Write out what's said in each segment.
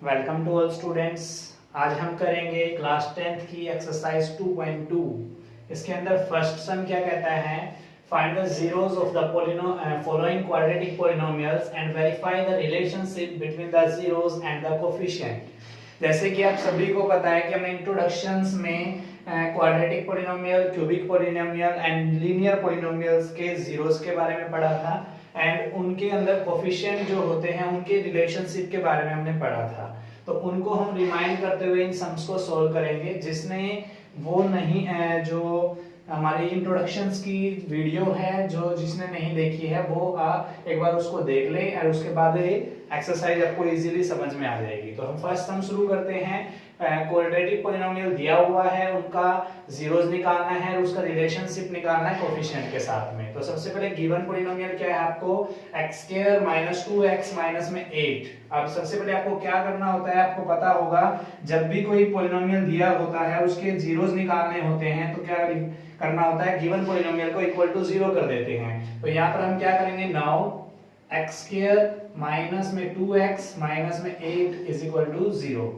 Welcome to all students. आज हम करेंगे क्लास 10th की एक्सरसाइज 2.2। इसके अंदर फर्स्ट सम क्या कहता है, find the zeros of the following quadratic polynomials and verify the relationship between the zeros and the coefficient. जैसे कि आप सभी को पता है कि हमने इंट्रोडक्शंस में quadratic polynomial, cubic polynomial and linear polynomials के जीरोस के बारे में पढ़ा था एंड उनके अंदर कोफिशिएंट जो होते हैं उनके रिलेशनशिप के बारे में हमने पढ़ा था। तो उनको हम रिमाइंड करते हुए इन सम्स को सॉल्व करेंगे। जिसने वो नहीं जो हमारी इंट्रोडक्शंस की वीडियो है जो जिसने नहीं देखी है वो एक बार उसको देख ले और उसके बाद ये एक्सरसाइज आपको इजीली समझ में आ जाएगी। तो हम फर्स्ट सम शुरू करते हैं। क्वाड्रेटिक पॉलिनोमियल दिया हुआ है, उनका जीरोस निकालना है और उसका रिलेशनशिप निकालना है कोफिशिएंट के साथ में। तो सबसे पहले गिवन पॉलिनोमियल क्या है, आपको x² - 2x - में 8। अब सबसे पहले आपको क्या करना होता है, आपको पता होगा जब भी कोई पॉलिनोमियल दिया होता है उसके जीरोस निकालने होते हैं तो क्या करना होता है, गिवन पॉलिनोमियल को इक्वल टू 0 कर देते हैं। तो यहाँ पर हम क्या करेंगे, नाउ x² - में 2x - में 8 = 0।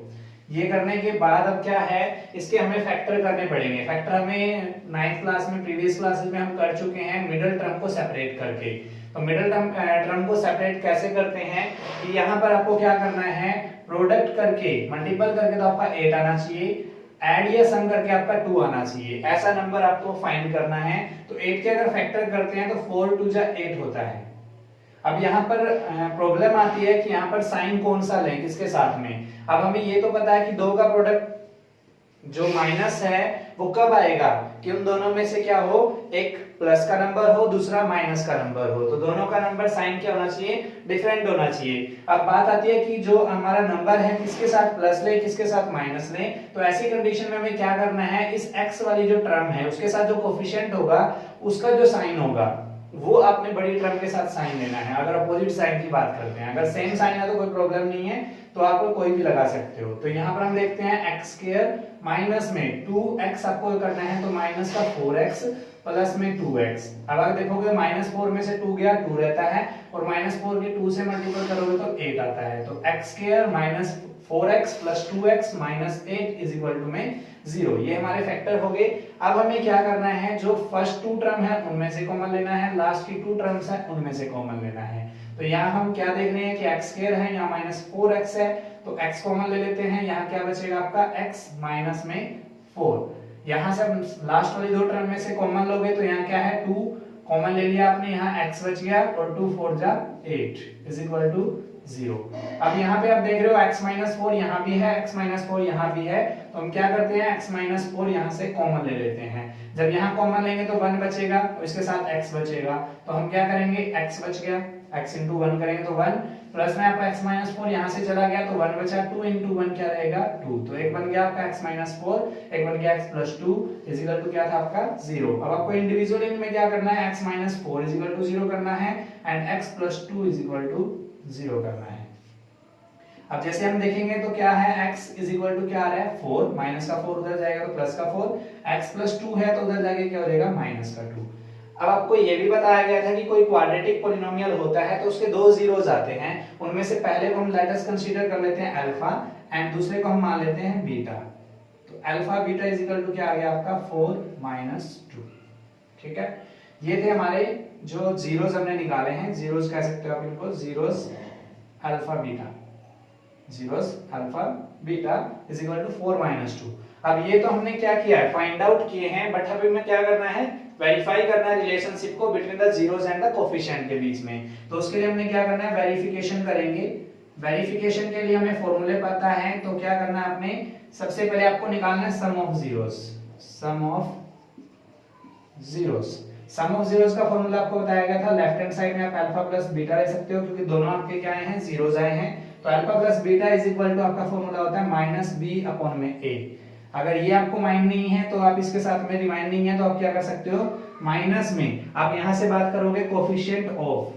ये करने के बाद अब क्या है, इसके हमें फैक्टर करने पड़ेंगे। फैक्टर हमें 9th क्लास में, प्रीवियस क्लासेस में हम कर चुके हैं मिडिल टर्म को सेपरेट करके। तो मिडिल टर्म को सेपरेट कैसे करते हैं कि यहाँ पर आपको क्या करना है, प्रोडक्ट करके मल्टीपल करके तो आपका 8 आना चाहिए, ऐड या सम करके आपका 2 आना चाहिए। ऐसा नंबर आपको फाइंड करना है। तो 8 के अगर फैक्टर करते हैं तो 4 2 जा 8 होता है। अब यहाँ पर प्रॉब्लम आती है कि यहाँ पर साइन कौन सा लें, किसके साथ में। अब हमें ये तो पता है कि दो का प्रोडक्ट जो माइनस है वो कब आएगा कि उन दोनों में से क्या हो, एक प्लस का नंबर हो दूसरा माइनस का नंबर हो। तो दोनों का नंबर साइन क्या होना चाहिए, डिफरेंट होना चाहिए। अब बात आती है कि जो हमारा नंबर है किसके साथ प्लस ले किसके साथ माइनस ले। तो ऐसी कंडीशन में हमें क्या करना है, इस x वाली जो टर्म है उसके साथ जो कोफिशिएंट होगा उसका जो साइन होगा वो आपने बड़ी टर्म के साथ साइन लेना है। अगर अपोजिट साइन की बात करते हैं, अगर सेम साइन है तो कोई प्रॉब्लम नहीं है, तो आप कोई भी लगा सकते हो। तो यहाँ पर हम देखते हैं x² माइनस में 2x आपको करना है, तो माइनस का 4x प्लस में 2x। अब अगर देखोगे -4 में से 2 गया 2 रहता है और -4 के 2 से मल्टीपल करोगे तो 8 आता है। तो x² - 4x + 2x - 8 में 0। ये हमारे फैक्टर हो गए। अब हमें क्या करना है, जो फर्स्ट 2 टर्म है उनमें से कॉमन लेना है, लास्ट की 2 टर्म्स है उनमें से कॉमन लेना है। तो यहाँ हम क्या देख रहे हैं कि x² है, यहाँ -4x है, तो x कॉमन ले लेते हैं। यहाँ क्या बचेगा आपका x - में 4। यहाँ से लास्ट वाली 2 टर्म में से कॉमन लोगे तो यहाँ क्या है 2 कॉमन ले लिया आपने, यहाँ x बच गया और 2 4 जा 8 = 0। अब यहाँ पे आप देख रहे हो x - 4 यहाँ भी है, x - 4 यहाँ भी है। तो हम क्या करते हैं, x - 4 यहाँ से कॉमन ले लेते हैं। जब यहाँ कॉमन लेंगे तो 1 बचेगा और इसके साथ x बचेगा। तो हम क्या करेंगे, x बच गया, x × 1 करेंगे तो 1, प्लस में आपका x - 4 यहाँ से चला गया तो 1 बचा, 2 × 1 क्या रहेगा 2। तो एक बन गया आपका x - 4, एक बन गया x + 2 = क्या था आपका 0। अब आपको इंडिविजुअली में क्या करना है, x - 4 = 0 करना है एंड x + 2 = 0 करना है। अब जैसे हम देखेंगे तो क्या है, x = क्या आ रहा है 4, माइनस का 4 उधर जाएगा तो प्लस का 4, x + 2 है तो उधर जाके क्या हो जाएगा माइनस का 2। अब आपको ये भी बताया गया था कि कोई क्वाड्रेटिक पॉलिनोमियल होता है तो उसके दो जीरोस आते हैं। उनमें से पहले को हम लेट अस कंसीडर कर लेते हैं अल्फा एंड दूसरे को हम मान लेते हैं बीटा। तो अल्फा बीटा = क्या आ गया आपका 4 - 2। ठीक है, ये थे हमारे जो जीरोस हमने निकाले हैं। जीरोस कह सकते हो आप इनको, zeros alpha beta, zeros alpha beta = 4 - 2। अब ये तो हमने क्या किया है, फाइंड आउट किए हैं, बट अभी हमें क्या करना है, वेरीफाई करना है रिलेशनशिप को between the zeros and the coefficient के बीच में। तो उसके लिए हमने क्या करना है, वेरिफिकेशन करेंगे। वेरिफिकेशन के लिए हमें फॉर्मूले पता है, तो क्या करना है आपने, सबसे पहले आपको निकालना है sum of zeros. Sum of zeros, sum of zeros का फॉर्मूला आपको बताया गया था। लेफ्ट हैंड साइड में आप अल्फा प्लस बीटा ले सकते हो क्योंकि दोनों आपके क्या आए हैं, जीरोस आए हैं। तो अल्फा प्लस बीटा आपका फॉर्मूला होता है -b/a। अगर ये आपको माइंड नहीं है तो आप इसके साथ में रिमाइंड नहीं है तो आप क्या कर सकते हो, माइनस में आप यहां से बात करोगे कोफिशिएंट ऑफ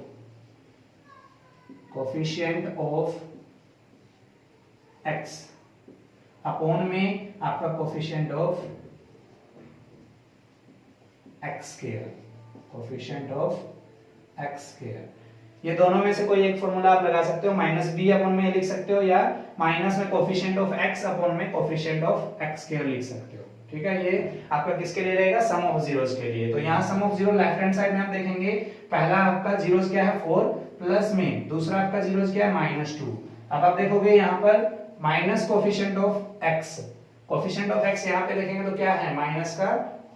x अपॉन में आपका coefficient of x², coefficient of x²। ये दोनों में से कोई एक फॉर्मूला आप लगा सकते हो, माइनस बी अपॉन में लिख सकते हो या माइनस में कोफिशिएंट ऑफ एक्स अपॉन में कोफिशिएंट ऑफ एक्स स्क्वायर लिख सकते हो। ठीक है, ये आपका किसके लिए रहेगा, सम ऑफ जीरोस के लिए। तो यहाँ sum of zero left hand side में आप देखेंगे, पहला आपका जीरोस क्या है 4 प्लस में दूसरा आपका जीरोस क्या है -2। अब आप देखोगे यहाँ पर minus coefficient of x, coefficient of x यहाँ पे देखेंगे तो क्या है माइनस का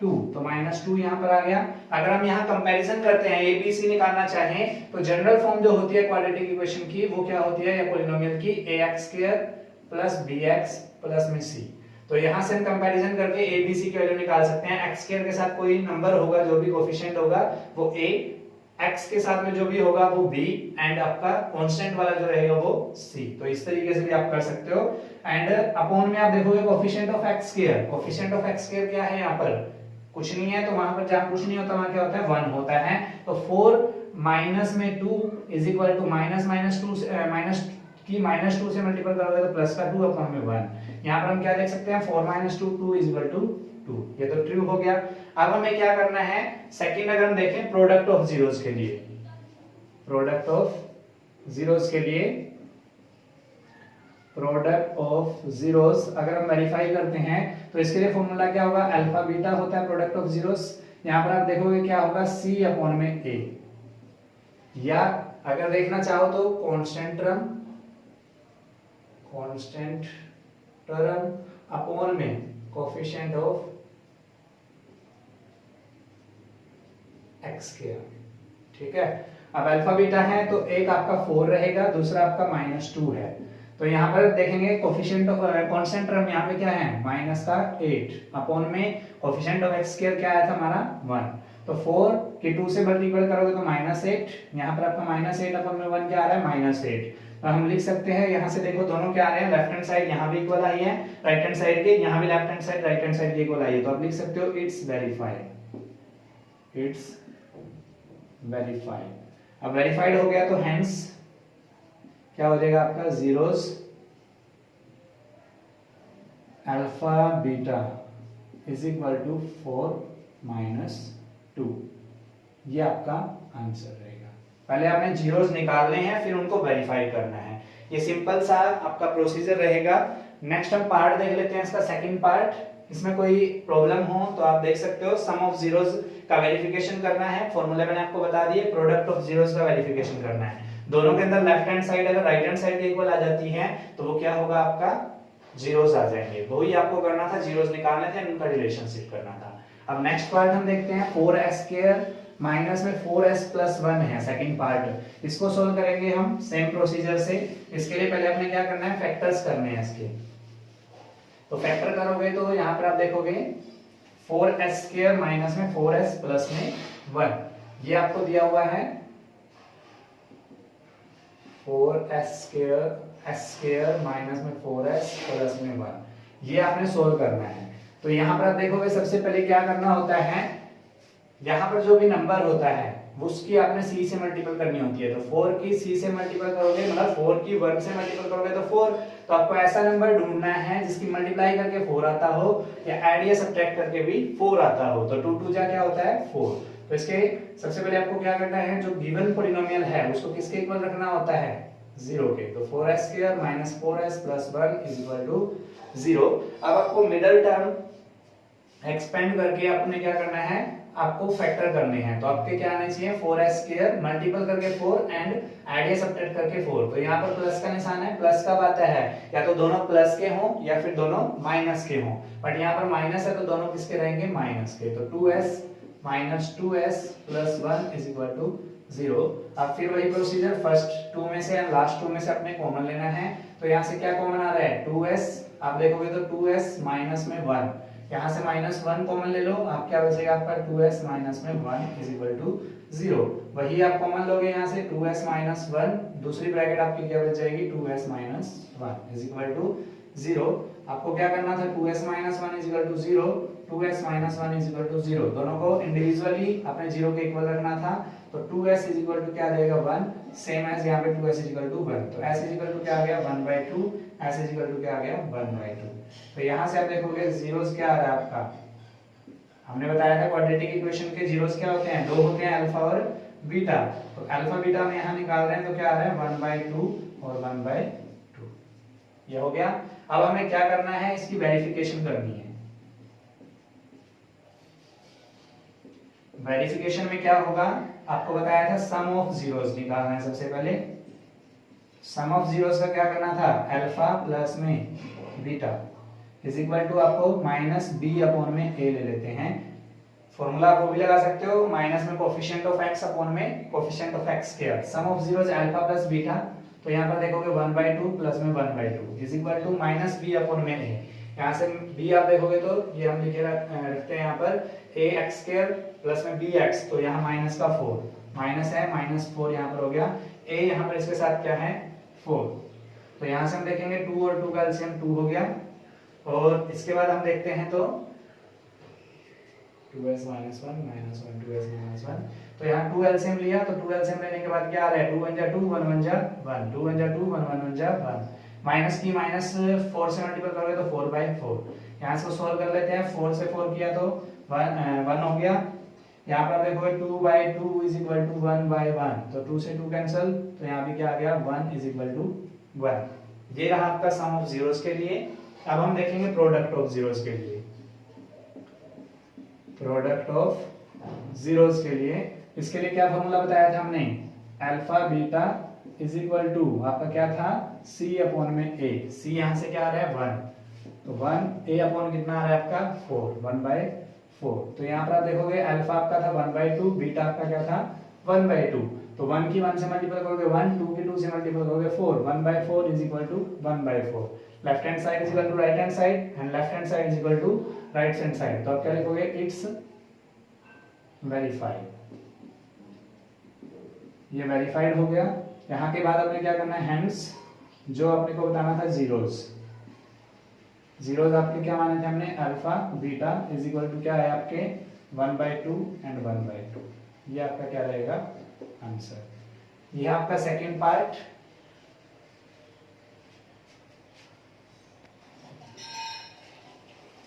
2, तो -2 यहाँ पर आ गया। अगर हम यहाँ कंपैरिजन करते हैं, ए बी सी निकालना चाहें तो जनरल फॉर्म जो होती है क्वाड्रेटिक इक्वेशन की वो क्या होती है, या पॉलिनोमियल की, ax² प्लस bx प्लस में c। तो यहाँ से हम कंपैरिजन करके a b c की वैल्यू निकाल सकते हैं। x² के साथ कोई नंबर होगा जो भी कोफिशिएंट होगा वो a, x के साथ में जो भी होगा वो b, एंड आपका कांस्टेंट वाला जो रहेगा वो c। तो इस तरीके से भी आप कर सकते हो। एंड अपॉन में आप देखोगे coefficient of x², coefficient of x² क्या है, यहाँ पर कुछ नहीं है, तो वहां पर जहां कुछ नहीं होता वहां क्या होता है 1 होता है। तो 4 माइनस में 2 इज इक्वल टू माइनस -2 से माइनस की -2 से मल्टीपल करोगे तो प्लस का 2 अपॉन में 1। यहां पर हम क्या देख सकते हैं 4 - 2 2 इज इक्वल टू 2, ये तो ट्रू हो गया। अब हमें क्या करना है, सेकंड अगर हम देखें प्रोडक्ट ऑफ जीरोस के लिए, प्रोडक्ट ऑफ जीरोस के लिए, प्रोडक्ट ऑफ जीरोस अगर हम वेरीफाई करते हैं तो इसके लिए फॉर्मूला क्या होगा, अल्फा बीटा होता है प्रोडक्ट ऑफ जीरोस। यहां पर आप देखोगे क्या होगा c अपॉन में a, या अगर देखना चाहो तो कांस्टेंट टर्म अपॉन में कोफिशिएंट ऑफ x स्क्वायर। ठीक है, अब अल्फा बीटा है तो एक आपका 4 रहेगा, दूसरा आपका -2 है। तो यहाँ पर देखेंगे कोफिशिएंट ऑफ कांस्टेंट टर्म यहाँ पे क्या है माइनस का 8 अपॉन में कोफिशिएंट ऑफ x स्क्वायर क्या आया था हमारा 1। तो 4 के 2 से मल्टीपल करोगे तो -8, यहाँ पर आपका -8 अपॉन में 1 क्या आ रहा है -8। तो हम लिख सकते हैं, यहाँ से देखो दोनों क्या आ रहे हैं, लेफ्ट हैंड साइड यहाँ भी इक्वल आई है, राइट हैंड साइड के यहाँ भी left hand side right hand side के इक्वल आई है। तो आप लिख सकते हो इट्स वेरीफाइड, इट्स वेरीफाइड। अब वेरीफाइड हो गया तो हेंस क्या हो जाएगा आपका zeros alpha beta is equal to 4 - 2, ये आपका आंसर रहेगा। पहले आपने जीरोस निकालने हैं फिर उनको वेरीफाई करना है, ये सिंपल सा आपका प्रोसीजर रहेगा। नेक्स्ट हम पार्ट देख लेते हैं, इसका सेकंड पार्ट। इसमें कोई प्रॉब्लम हो तो आप देख सकते हो, सम ऑफ जीरोस का वेरिफिकेशन करना है, फॉर्मूला मैंने आपको बता दिए, प्रोडक्ट ऑफ जीरोस का वेरिफिकेशन करना है। दोनों के अंदर लेफ्ट हैंड साइड अगर राइट हैंड साइड के इक्वल आ जाती है तो वो क्या होगा आपका जीरोस आ जाएंगे, वही आपको करना था, जीरोस निकालने थे, उनका रिलेशनशिप करना था। अब नेक्स्ट पार्ट हम देखते हैं 4s² माइनस में 4s प्लस 1 है सेकंड पार्ट, इसको सोल्व करेंगे हम सेम प्रोसीजर से। इसके लिए पहले अपने क्या करना है, फैक्टर्स करने हैं इसके। तो फैक्टर करोगे तो यहाँ पर आप देखोगे 4s² माइनस में 4s प्लस में 1, ये आपको दिया हुआ है 4s² माइनस में 4s प्लस में 1, ये आपने सोल्व करना है। तो यहाँ पर आप देखोगे सबसे पहले क्या करना होता है, यहाँ पर जो भी नंबर होता है उसकी आपने c से मल्टीपल करनी होती है। तो 4 की c से मल्टीपल करोगे, मतलब 4 की 1 से मल्टीपल करोगे तो 4। तो आपको ऐसा नंबर ढूंढना है जिसकी मल्टीप्लाई करके 4 आता हो या ऐड या सब्ट्रैक्ट करके भी 4 आता हो। तो 2 2 जा क्या होता है 4। तो इसके सबसे पहले आपको क्या करना है, जो गिवन पॉलिनोमियल है उसको किसके इक्वल रखना होता है 0 के। तो 4s² minus 4s plus 1 is equal to 0। अब आपको मिडिल टर्म एक्सपेंड करके आपने क्या करना है, आपको फैक्टर करने हैं। तो आपके क्या आने चाहिए 4s² मल्टीपल करके 4 एंड ऐड या सब्ट्रैक्ट करके 4। तो यहाँ पर प्लस का निशान है, प्लस कब आता है, या तो दोनों प्लस के हों या फिर दोनों माइनस के हों, बट यहाँ पर माइनस है तो दोनों किसके रहेंगे माइनस के। तो 2s minus 2s plus 1 is equal to 0। अब फिर वही प्रोसीजर, फर्स्ट 2 में से या लास्ट 2 में से अपने कॉमन लेना है। तो यहाँ से क्या कॉमन आ रहा है 2s, आप देखोगे तो 2s माइनस में 1, यहाँ से -1 कॉमन ले लो, आप क्या बचेगा आपका 2s माइनस में 1 इज इक्वल टू 0। वही आप कॉमन लोगे यहाँ से 2s माइनस 1, दूसरी ब्रैकेट आपकी क्या बच जाएगी 2s minus 1 is equal to 0। आपको क्या करना था 2s minus 1 is equal to 0, 2s minus 1 is equal to 0, दोनों को इंडिविजुअली अपने 0 के इक्वल रखना था। तो 2s इज इक्वल टू क्या रहेगा 1, सेम एज यहाँ पे 2s इज इक्वल टू 1। तो s इज इक्वल टू क्या आ गया 1/2, s इज इक्वल टू क्या आ गया 1/2। तो यहाँ से आप देखोगे जीरोस क्या आ रहा है आपका, हमने बताया था क्वाड्रेटिक इक्वेशन के जीरोस क्या होते हैं, दो होते हैं अल्फा और बीटा। तो अल्फा बीटा में यहाँ निकाल रहे हैं तो क्या आ रहा है 1/2 और 1/2, ये हो गया। अब हमें क्या करना है, इसकी वेरिफिकेशन करनी है। वेरिफिकेशन में क्या होगा, आपको बताया था सम ऑफ जीरोस निकालना है। सबसे पहले सम ऑफ जीरोस का क्या करना था, अल्फा प्लस में बीटा इज इक्वल टू आपको माइनस बी अपॉन में ए ले लेते हैं। फॉर्मूला आप वो भी लगा सकते हो, माइनस में कोफिशिएंट ऑफ एक्स अपॉन में coefficient of x square. Sum of zeros alpha plus beta, तो यहाँ पर देखोगे 1/2 प्लस में 1/2 is equal to minus B upon में ए। यहाँ से b आप देखोगे तो ये हम लिखे रखते हैं यहाँ पर ax² प्लस में bx, तो यहाँ माइनस का 4 माइनस है, -4 यहाँ पर हो गया। a यहाँ पर इसके साथ क्या है 4, तो यहाँ से हम देखेंगे 2 और 2 का एलसीएम 2 हो गया। और इसके बाद हम देखते हैं तो 2s - 1 -1 2s - 1, तो यहाँ 2 एलसीएम लिया, तो 2 एलसीएम लेने के बाद क्या आ रहा है 2 1 जा 2 1 1 जा 1 2 1 जा 2 1 1 जा 1, माइनस की माइनस 4 से मल्टीपल करोगे तो 4/4। यहाँ से सॉल्व कर लेते हैं, 4 से 4 किया तो 1 हो गया। यहाँ पर देखोगे 2/2 इज इक्वल टू 1/1, तो 2 से 2 कैंसिल, तो यहाँ भी क्या आ गया 1 इज इक्वल टू 1। ये रहा आपका सम ऑफ जीरोस के लिए। अब हम देखेंगे प्रोडक्ट ऑफ जीरोस के लिए। प्रोडक्ट ऑफ जीरोस के लिए, इसके लिए क्या फॉर्मूला बताया था हमने, alpha beta is equal to आपका क्या था c अपॉन में a। c यहाँ से क्या आ रहा है 1, तो 1 a अपॉन कितना आ रहा है आपका 4 1/4। तो यहाँ पर आप देखोगे अल्फा आपका था 1/2, बीटा आपका क्या था 1/2, तो 1 की 1 से मल्टीपल करोगे 1, 2 की 2 से मल्टीपल करोगे 4, 1/4 is equal to 1/4। Left hand side is equal to right hand side and left hand side is equal to right hand side, तो आप क्या लिखोगे इट्स वेरीफाइड। ये वेरीफाइड हो गया। यहाँ के बाद आपने क्या करना है, हेंस जो अपने को बताना था जीरोस, जीरोस आपके क्या माने थे हमने, alpha beta is equal to क्या है आपके 1/2 एंड 1/2, ये आपका क्या रहेगा आंसर। ये आपका सेकंड पार्ट।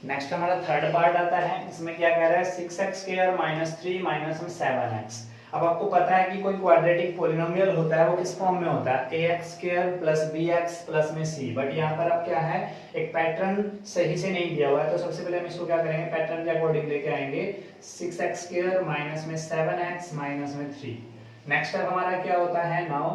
नेक्स्ट हमारा थर्ड पार्ट आता है। इसमें क्या कह रहा है 6x² - 3 - 7x। अब आपको पता है कि कोई क्वाड्रेटिक पॉलिनोमियल होता है वो किस फॉर्म में होता है, ax² + bx + में c। बट यहाँ पर अब क्या है, एक पैटर्न सही से नहीं दिया हुआ है, तो सबसे पहले हम इसको क्या करेंगे, पैटर्न के अकॉर्डिंग लेके आएंगे। 6x² - में 7x - में 3। नेक्स्ट अब हमारा क्या होता है, नाउ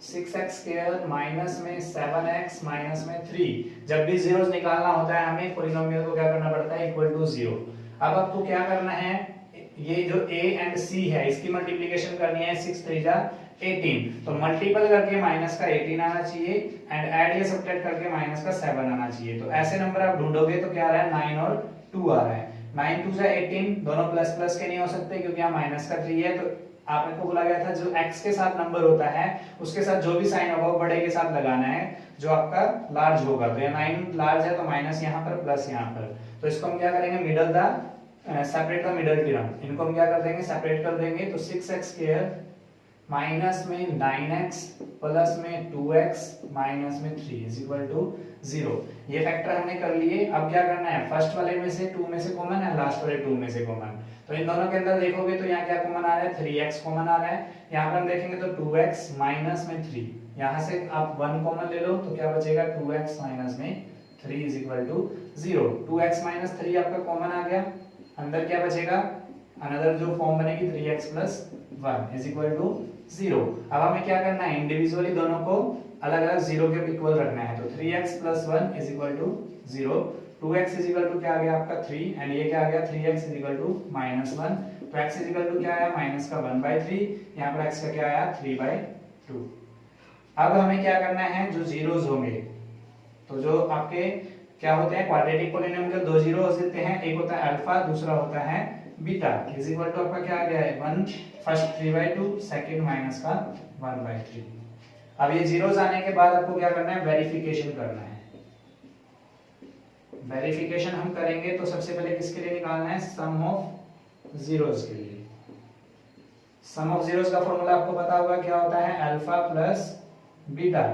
6x² - में 7x - में 3। जब भी जीरोस निकालना होता है हमें पॉलिनोमियल को क्या करना पड़ता है, इक्वल टू 0। अब आपको क्या करना है, ये जो a एंड c है इसकी मल्टीप्लिकेशन करनी है, 6 3 जा 18, तो मल्टीपल करके माइनस का 18 आना चाहिए एंड ऐड या सब्ट्रैक्ट करके माइनस का 7 आना चाहिए। तो ऐसे नंबर आप ढूंढोगे तो क्या आ रहा है 9 और 2 आ रहा है। 9 2 जा 18, दोनों प्लस प्लस के नहीं हो सकते क्योंकि यहाँ माइनस का 3 है, तो आपने को बोला गया था जो x के साथ नंबर होता है उसके साथ जो भी साइन होगा वो बड़े के साथ लगाना है जो आपका लार्ज होगा। तो ये 9 लार्ज है तो माइनस यहाँ पर प्लस यहाँ पर, तो इसको हम क्या करेंगे, middle the separate the middle term, इनको हम क्या कर देंगे, सेपरेट कर देंगे। तो 6x² माइनस में 9x प्लस में 2x माइनस में 3 इज इक्वल टू 0। ये फैक्टर हमने कर लिए। अब क्या करना है, फर्स्ट वाले में से 2 में से कॉमन है, लास्ट वाले 2 में से कॉमन, तो इन दोनों के अंदर देखोगे तो यहाँ क्या कॉमन आ रहा है, 3x कॉमन आ रहा है। यहाँ पर हम देखेंगे तो 2x माइनस में 3, यहाँ से आप 1 कॉमन ले लो तो क्या बचेगा 2x माइनस में 3 is equal to 0। 2x minus 3 आपका कॉमन आ गया, अंदर क्या बचेगा, अनदर जो फॉर्म बनेगी 3x plus 1 is equal to 0। अब हमें क्या करना है, इंडिविजुअली दोनों को अलग अलग 0 के इक्वल रखना है। तो 3x plus 1 is equal to 0, 2x is equal to क्या आ गया आपका 3 एंड ये क्या आ गया 3x इज इक्वल टू -1, तो x इज इक्वल टू क्या आया माइनस का 1/3, यहाँ पर x का क्या आया 3/2। अब हमें क्या करना है, जो जीरोस होंगे तो जो आपके क्या होते हैं क्वाड्रेटिक पॉलिनोमियल, दो जीरो हो सकते हैं, एक होता है अल्फा दूसरा होता है बीटा इज इक्वल टू आपका क्या आ गया है 1, फर्स्ट 3/2, सेकंड माइनस का 1/3। अब ये जीरोस आने के बाद आपको क्या करना है, वेरिफिकेशन करना है। वेरिफिकेशन हम करेंगे तो सबसे पहले किसके लिए निकालना है, सम ऑफ जीरोस के लिए। सम ऑफ जीरोस का फॉर्मूला आपको पता होगा क्या होता है, alpha plus beta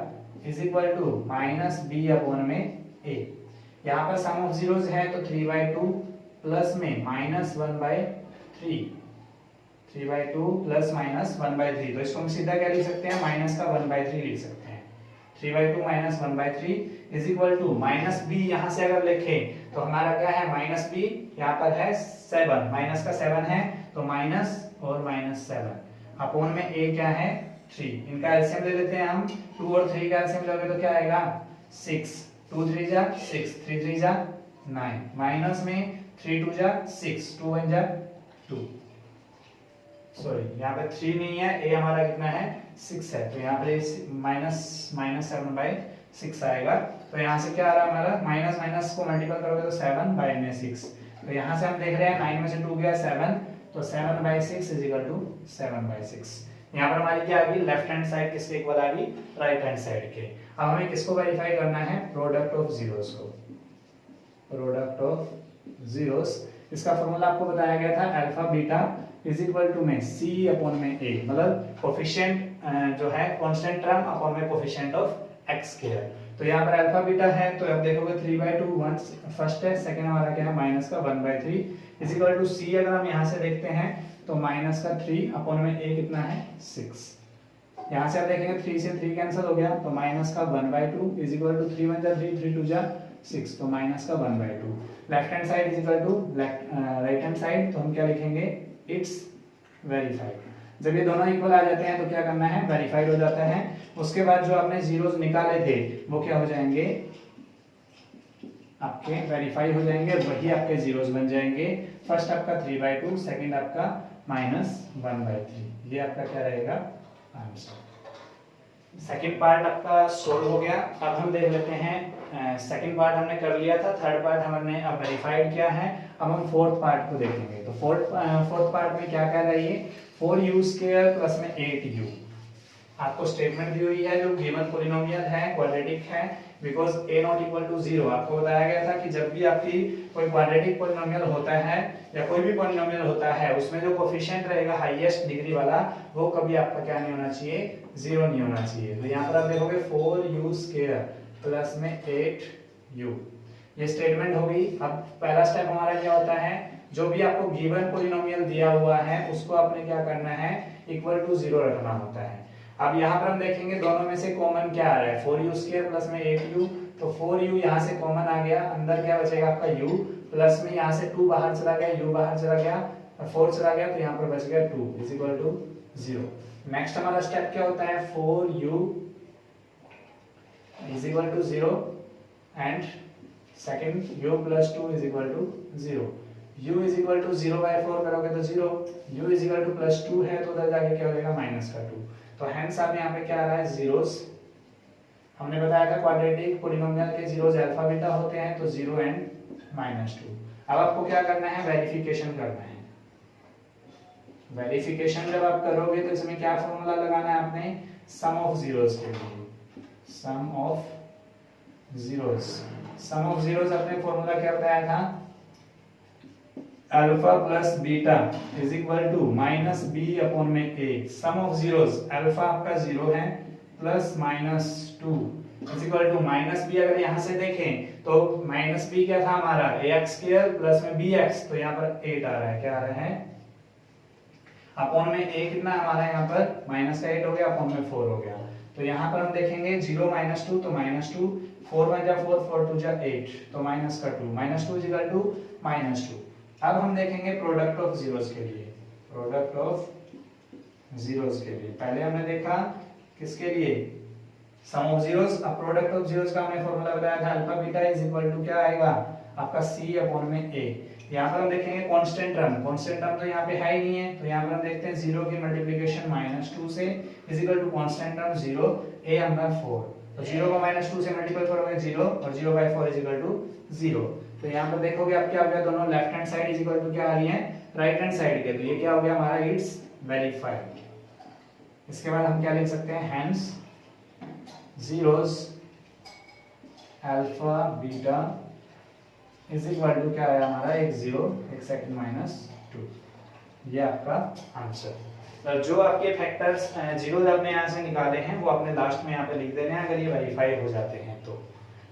is equal to minus B upon में ए। यहाँ पर सम ऑफ जीरोस है तो 3/2 प्लस में -1/3, 3/2 प्लस माइनस 1/3, तो इसको हम सीधा क्या लिख सकते हैं, माइनस का 1/3 लिख सकते हैं। 3/2 minus 1/3 is equal to minus b, यहाँ से अगर लिखें तो हमारा क्या है माइनस बी, यहाँ पर है 7, माइनस का 7 है तो माइनस और माइनस 7 अपॉन में ए क्या है 3, इनका एलसीएम ले लेते हैं हम, 2 और 3 का एलसीएम लोगे तो क्या आएगा 6, 2 3 जा 6, 3 3 जा 9, माइनस में 3 2 जा 6, 2 1 जा 2, सॉरी यहाँ पे 3 नहीं है, ए हमारा कितना है 6 है, तो यहाँ पे माइनस 7/6 आएगा। तो यहाँ से क्या आ रहा है हमारा, माइनस माइनस को मल्टीपल करोगे तो 7/6, तो यहाँ से हम देख रहे हैं 9 में से 2 गया 7, तो 7/6 इज इक्वल टू 7/6। यहाँ पर हमारी क्या आ गई, लेफ्ट हैंड साइड किसके इक्वल आ गई, राइट हैंड साइड के। अब हमें किसको वेरीफाई करना है, प्रोडक्ट ऑफ जीरोस को, प्रोडक्ट ऑफ जीरोस। इसका फॉर्मूला आपको बताया गया था alpha beta is equal to में c अपॉन में a, मतलब कोफिशिएंट जो है कांस्टेंट टर्म अपॉन में कोफिशिएंट ऑफ x स्क्वायर। तो यहाँ पर अल्फा बीटा है तो अब देखोगे 3/2 1 फर्स्ट है, सेकंड हमारा क्या है माइनस का 1/3 इज इक्वल टू c, अगर हम यहाँ से देखते हैं तो माइनस का 3 अपॉन में a कितना है 6, यहाँ से आप देखेंगे 3 से 3 कैंसिल हो गया तो माइनस का 1/2 इज इक्वल टू 3 1 जा 3, 3 2 जा 6, तो माइनस का 1/2। Left hand side is equal to right hand side, तो हम क्या लिखेंगे इट्स वेरीफाइड। जब ये दोनों इक्वल आ जाते हैं तो क्या करना है, वेरीफाइड हो जाता है। उसके बाद जो आपने जीरोस निकाले थे वो क्या हो जाएंगे, आपके वेरीफाई हो जाएंगे, वही आपके जीरोस बन जाएंगे। फर्स्ट आपका 3/2, सेकंड आपका -1/3, ये आपका क्या रहेगा आंसर। सेकंड पार्ट आपका सोल्व हो गया। अब हम देख लेते हैं, सेकंड पार्ट हमने कर लिया था, थर्ड पार्ट हमने अब वेरीफाइड किया है। अब हम फोर्थ पार्ट को देखेंगे। तो फोर्थ पार्ट में क्या कह रहा है ये, 4u² प्लस में 8u। आपको स्टेटमेंट दी हुई है जो गिवन पॉलिनोमियल है, क्वाड्रेटिक है, because a not equal to 0। आपको बताया गया था कि जब भी आपकी कोई क्वाड्रेटिक पॉलिनोमियल होता है या कोई भी पॉलिनोमियल होता है उसमें जो कोफिशिएंट रहेगा हाईएस्ट डिग्री वाला वो कभी आपका क्या नहीं होना चाहिए, 0 नहीं होना चाहिए। तो यहाँ पर आप देखोगे 4u² प्लस में 8u, ये स्टेटमेंट होगी। अब पहला स्टेप हमारा क्या होता है, जो भी आपको गिवन पॉलिनोमियल दिया हुआ है उसको आपने क्या करना है, इक्वल टू 0 रखना होता है। अब यहाँ पर हम देखेंगे दोनों में से कॉमन क्या आ रहा है, 4u² प्लस में 8u, तो 4u यहाँ से कॉमन आ गया, अंदर क्या बचेगा आपका u, प्लस में यहाँ से 2 बाहर चला गया, u बाहर चला गया, 4 चला गया, तो यहाँ पर बच गया 2 इज इक्वल टू 0। नेक्स्ट हमारा स्टेप क्या होता है, 4u is equal to 0 and second u plus 2 is equal to 0। u is equal to 0/4 करोगे तो 0, u is equal to plus 2 है तो उधर जाके क्या हो जाएगा माइनस का 2। तो हेंस आप यहाँ पे क्या आ रहा है जीरोस, हमने बताया था क्वाड्रेटिक पॉलिनोमियल के जीरोस अल्फा बीटा होते हैं, तो 0 एंड -2। अब आपको क्या करना है, वेरिफिकेशन करना है। वेरिफिकेशन जब आप करोगे तो इसमें क्या फॉर्मूला लगाना है आपने, सम ऑफ जीरोस के लिए, sum of zeros. Sum of zeros अपने फॉर्मूला क्या बताया था, alpha plus beta is equal to minus B upon में ए। सम ऑफ जीरोस, अल्फा आपका 0 है plus -2 is equal to minus B. अगर यहाँ से देखें तो माइनस बी क्या था हमारा, ax² प्लस में bx, तो यहाँ पर 8 आ रहा है, क्या आ रहा है अपॉन में a कितना हमारा यहाँ पर माइनस का 8 हो गया, अपॉन में 4 हो गया। तो यहाँ पर हम देखेंगे 0 -2 तो -2, 4 1 जा 4, 4 2 जा 8, तो माइनस का 2, -2 इज इक्वल टू -2। अब हम देखेंगे प्रोडक्ट ऑफ जीरोस के लिए, प्रोडक्ट ऑफ जीरोस के लिए पहले हमने देखा किसके लिए, सम ऑफ जीरोस। अब प्रोडक्ट ऑफ जीरोस का हमने फॉर्मूला बताया था alpha beta is equal to क्या आएगा आपका c अपॉन में a। यहाँ पर हम देखेंगे कांस्टेंट टर्म, कांस्टेंट टर्म तो यहाँ पे है ही नहीं है, तो यहाँ पर हम देखते हैं 0 की मल्टीप्लिकेशन -2 से is equal to constant term 0, a हमारा 4, तो 0 को -2 से मल्टीप्लाई करोगे 0 और 0/4 इज इक्वल टू 0। तो यहाँ पर देखोगे आप क्या हो गया, दोनों left hand side is equal to क्या आ रही है, राइट हैंड साइड के, तो ये क्या हो गया हमारा इट्स वेरीफाइड। इसके बाद हम क्या लिख सकते हैं, hence zeros alpha beta is equal to क्या आया हमारा, एक 0 एक सेकंड -2, ये आपका आंसर। जो आपके फैक्टर्स जीरोस आपने यहाँ से निकाले हैं वो आपने लास्ट में यहाँ पे लिख देने हैं अगर ये वेरीफाई हो जाते हैं तो।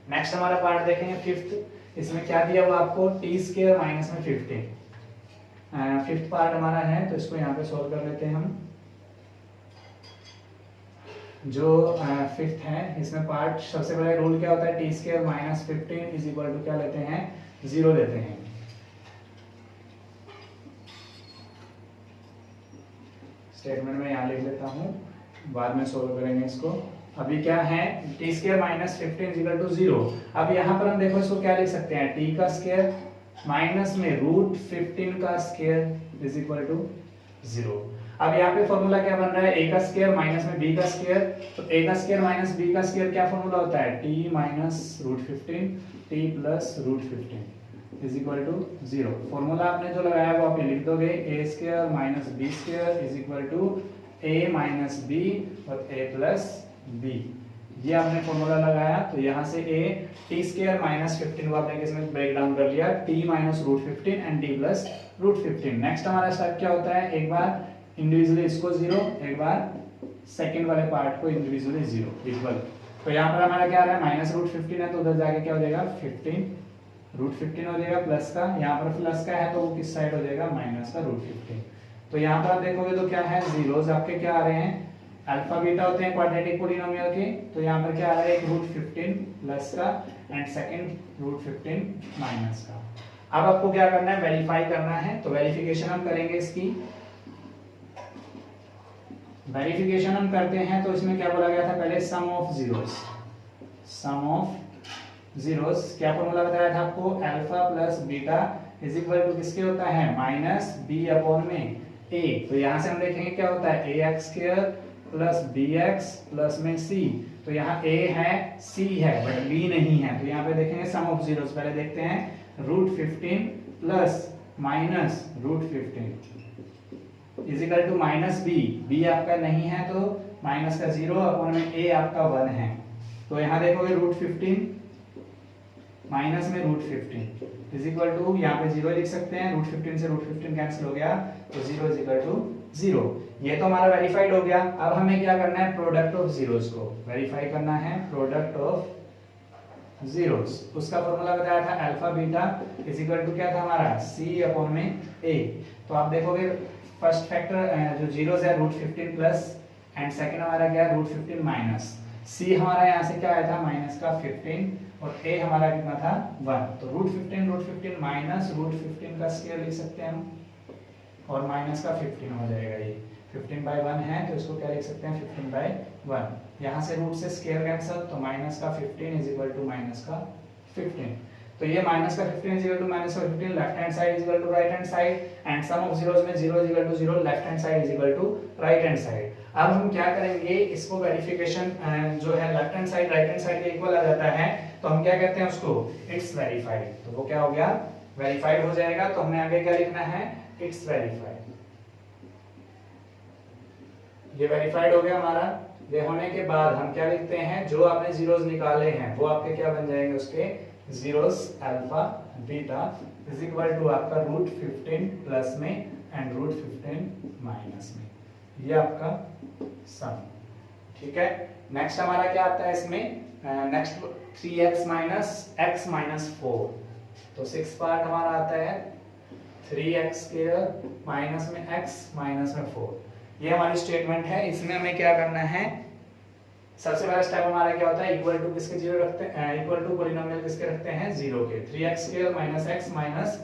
नेक्स्ट हमारा पार्ट देखेंगे फिफ्थ, इसमें क्या दिया हुआ आपको, t² -15। फिफ्थ पार्ट हमारा है, तो इसको यहाँ पे सोल्व कर लेते हैं हम। जो फिफ्थ है इसमें पार्ट, सबसे पहले रूल क्या होता है, T square minus 15 is equal to क्या लेते हैं, 0 लेते हैं। स्टेटमेंट में यहाँ लिख लेता हूँ, बाद में सोल्व करेंगे इसको। अभी क्या है, T square minus 15 is equal to 0। अब यहाँ पर हम देखो इसको क्या लिख सकते हैं, टी का स्क्वायर माइनस में रूट 15 का स्क्वायर इज इक्वल टू 0। अब यहाँ पे फॉर्मूला क्या बन रहा है, a का स्क्वायर माइनस में b का स्क्वायर, तो a का स्क्वायर माइनस b का स्क्वायर क्या फॉर्मूला होता है, t minus root 15 t plus root 15 is equal to 0। Formula आपने जो लगाया वो आप ये लिख दोगे, a square minus b square is equal to a minus b और a प्लस b। ये आपने फॉर्मूला लगाया, तो यहाँ से a t स्क्वायर माइनस 15 को आपने इसमें ब्रेक डाउन कर लिया, t minus root 15 and t plus root 15। Next हमारा स्टेप क्या होता है, एक बार इंडिविजुअली इसको 0, एक बार सेकंड वाले पार्ट को इंडिविजुअली 0 इक्वल। तो यहाँ पर हमारा क्या आ रहा है, माइनस रूट 15 है, तो उधर जाके क्या हो जाएगा, 15 रूट 15 हो जाएगा प्लस का, यहाँ पर प्लस का है तो वो किस साइड हो जाएगा, माइनस का रूट 15। तो यहाँ पर आप देखोगे तो क्या है, जीरोस आपके क्या आ रहे हैं, अल्फा बीटा होते हैं क्वाड्रेटिक पॉलिनोमियल के। तो यहाँ पर क्या आ रहा है, एक रूट 15 प्लस का एंड सेकंड रूट 15 माइनस का। अब आपको क्या करना है, वेरीफाई करना है, तो वेरिफिकेशन हम करेंगे इसकी। वेरिफिकेशन हम करते हैं तो इसमें क्या बोला गया था, पहले sum of zeros, sum of zeros क्या फॉर्मूला बताया था आपको, alpha plus beta is equal to किसके होता है, माइनस बी अपॉन में ए। तो यहां से हम देखेंगे क्या होता है, A X square plus B X plus में सी। तो यहाँ a है, c है, बट b नहीं है। तो यहाँ पे देखेंगे सम ऑफ जीरोस, पहले देखते हैं, root 15 plus minus root 15 is equal to minus b आपका नहीं है तो माइनस का 0 अपॉन में a आपका 1 है। तो यहाँ देखोगे रूट 15 माइनस में रूट 15 इज इक्वल टू, यहाँ पे 0 लिख सकते हैं, रूट 15 से रूट 15 कैंसिल हो गया, तो 0 इज इक्वल टू 0। ये तो हमारा वेरीफाइड हो गया। अब हमें क्या करना है, प्रोडक्ट ऑफ जीरोस को वेरीफाई करना है, प्रोडक्ट ऑफ जीरोस। उसका फॉर्मूला बताया था alpha beta is equal to क्या था हमारा, c अपॉन में a। तो आप देखोगे फर्स्ट फैक्टर जो जीरोस है रूट 15 प्लस एंड सेकंड हमारा क्या है, रूट 15 माइनस। c हमारा यहाँ से क्या आया था, माइनस का 15 और a हमारा कितना था, 1। तो रूट 15 माइनस रूट 15 का स्क्वायर लिख सकते हैं हम, और माइनस का 15 हो जाएगा। ये 15/1 है तो इसको क्या लिख सकते हैं, 15/1। यहाँ से रूट से स्क्वायर कैंसिल, तो माइनस का 15 इज इक्वल टू माइनस का 15। तो ये माइनस का 15 इज इक्वल टू माइनस का 15, left hand side is equal to right hand side, and sum of zeros में 0 is equal to 0, left hand side is equal to right hand side. अब हम क्या करेंगे, इसको वेरिफिकेशन जो है left hand side right hand side के equal आ जाता है, तो हम क्या कहते हैं उसको, इट्स वेरीफाइड। तो वो क्या हो गया, वेरीफाइड हो जाएगा। तो हमें आगे क्या लिखना है, इट्स वेरीफाइड। ये वेरीफाइड हो गया हमारा। ये होने के बाद हम क्या लिखते हैं, जो आपने जीरोस निकाले हैं वो आपके क्या बन जाएंगे, उसके zeros alpha beta is equal to आपका रूट 15 प्लस में एंड रूट 15 माइनस में। ये आपका सम, ठीक है। नेक्स्ट हमारा क्या आता है इसमें, next 3x minus x minus 4। तो 6 पार्ट हमारा आता है 3x स्क्वायर माइनस में x माइनस में 4। ये हमारी स्टेटमेंट है। इसमें हमें क्या करना है, सबसे पहला स्टेप हमारा क्या होता है, इक्वल टू किसके 0 रखते हैं, इक्वल टू पॉलिनोमियल किसके रखते हैं, 0 के। 3x square minus x minus